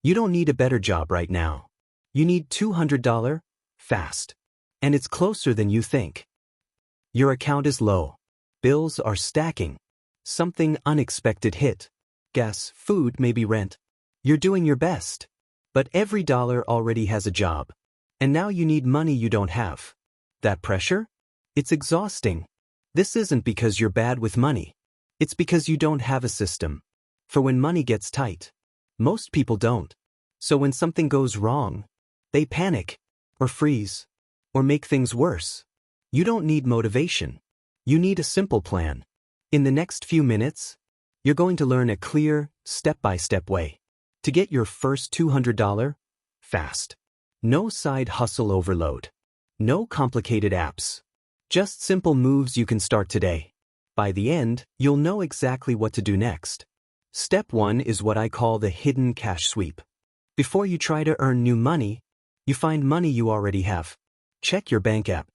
You don't need a better job right now. You need $200 fast. And it's closer than you think. Your account is low. Bills are stacking. Something unexpected hit. Gas, food, maybe rent. You're doing your best. But every dollar already has a job. And now you need money you don't have. That pressure? It's exhausting. This isn't because you're bad with money. It's because you don't have a system. For when money gets tight. Most people don't. So when something goes wrong, they panic, or freeze, or make things worse. You don't need motivation. You need a simple plan. In the next few minutes, you're going to learn a clear, step-by-step way to get your first $200 fast. No side hustle overload. No complicated apps. Just simple moves you can start today. By the end, you'll know exactly what to do next. Step 1 is what I call the hidden cash sweep. Before you try to earn new money, you find money you already have. Check your bank app.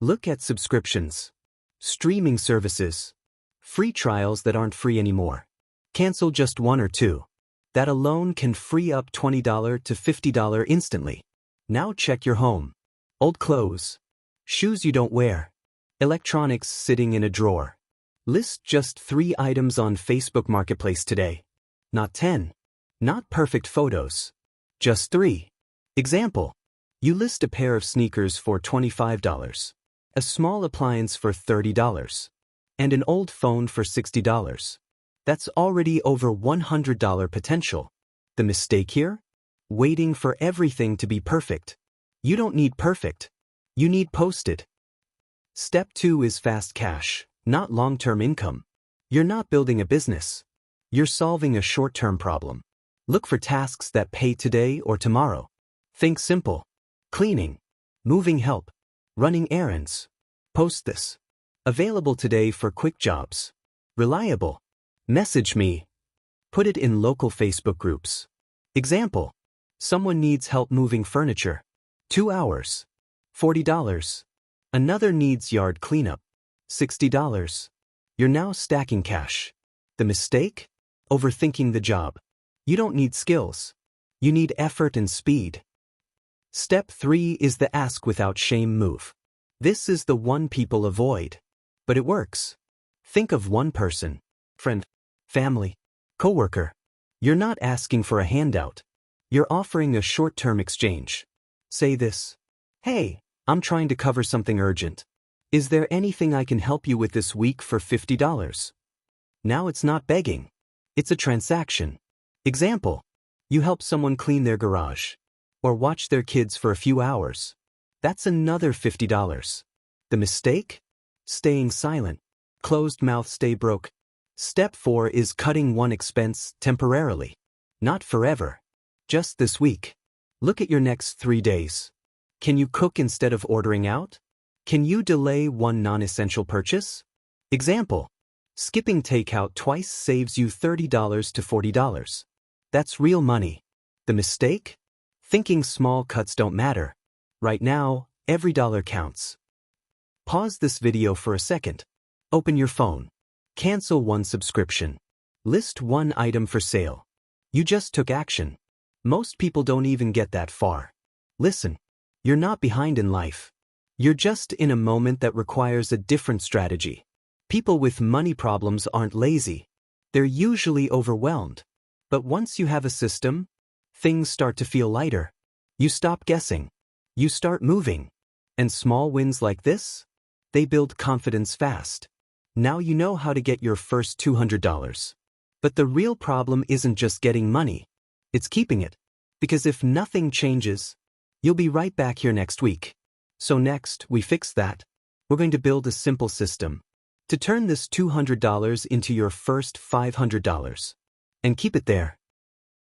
Look at subscriptions, streaming services, free trials that aren't free anymore. Cancel just one or two. That alone can free up $20 to $50 instantly. Now check your home. Old clothes, shoes you don't wear, electronics sitting in a drawer. List just 3 items on Facebook Marketplace today. Not 10. Not perfect photos. Just 3. Example. You list a pair of sneakers for $25, a small appliance for $30, and an old phone for $60. That's already over $100 potential. The mistake here? Waiting for everything to be perfect. You don't need perfect. You need posted. Step 2 is fast cash, not long-term income. You're not building a business. You're solving a short-term problem. Look for tasks that pay today or tomorrow. Think simple. Cleaning, moving help, running errands. Post this. Available today for quick jobs. Reliable. Message me. Put it in local Facebook groups. Example. Someone needs help moving furniture. 2 hours. $40. Another needs yard cleanup. $60. You're now stacking cash. The mistake? Overthinking the job. You don't need skills. You need effort and speed. Step 3 is the ask without shame move. This is the one people avoid. But it works. Think of one person. Friend, family, coworker. You're not asking for a handout. You're offering a short-term exchange. Say this. Hey, I'm trying to cover something urgent. Is there anything I can help you with this week for $50? Now it's not begging. It's a transaction. Example. You help someone clean their garage. Or watch their kids for a few hours. That's another $50. The mistake? Staying silent. Closed mouth stay broke. Step 4 is cutting one expense temporarily. Not forever. Just this week. Look at your next 3 days. Can you cook instead of ordering out? Can you delay one non-essential purchase? Example. Skipping takeout twice saves you $30 to $40. That's real money. The mistake? Thinking small cuts don't matter. Right now, every dollar counts. Pause this video for a second. Open your phone. Cancel one subscription. List one item for sale. You just took action. Most people don't even get that far. Listen, you're not behind in life. You're just in a moment that requires a different strategy. People with money problems aren't lazy. They're usually overwhelmed. But once you have a system, things start to feel lighter. You stop guessing. You start moving. And small wins like this? They build confidence fast. Now you know how to get your first $200. But the real problem isn't just getting money. It's keeping it. Because if nothing changes, you'll be right back here next week. So next, we fix that. We're going to build a simple system to turn this $200 into your first $500. And keep it there.